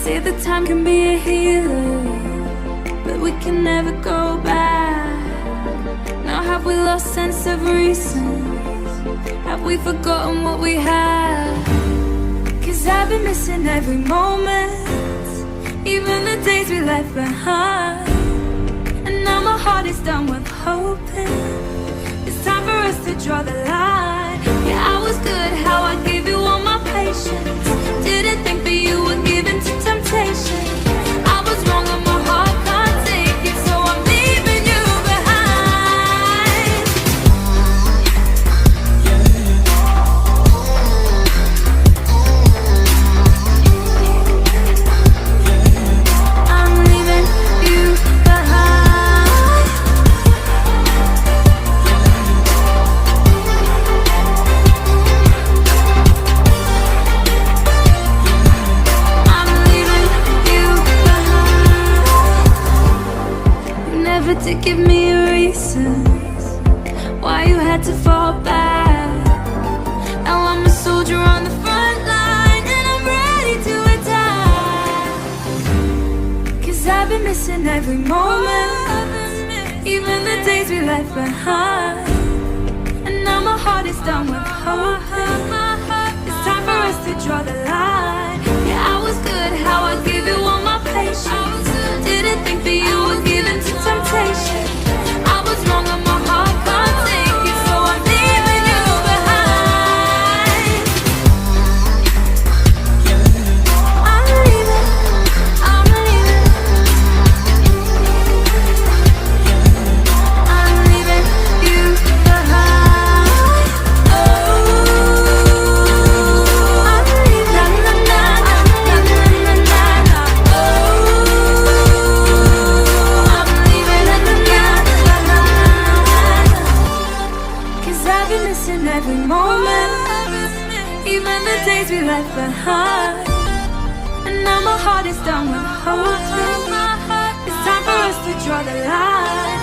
say that time can be a healer, but we can never go back. Now have we lost sense of reason? Have we forgotten what we had? 'Cause I've been missing every moment, even the days we left behind. And now my heart is done with hoping. It's time for us to draw the line. Yeah, I was good how I gave you all my patience. Didn't think that you were given to temptation. I was wrong and my heart can't take it, so I'm leaving you behind. I'm leaving you behind. I'm leaving you behind. You never did give me a reason why you had to fall back. Now I'm a soldier on the front line and I'm ready to attack. 'Cause I've been missing every moment, even the days we left behind. And now my heart is done with hoping. It's time for us to draw the line. Yeah, I was good how I gave you all my patience. Didn't think that you were given to temptation. I was wrong and my heart can't take it, so I'm leaving you behind. I'm leaving, I'm leaving. I'm leaving you behind. Oh, I'm leaving. Na na na na na na na na. Oh, I'm leaving you behind. 'Cause I've been missing every moment, even the days we left behind. And now my heart is done with hoping. It's time for us to draw the line.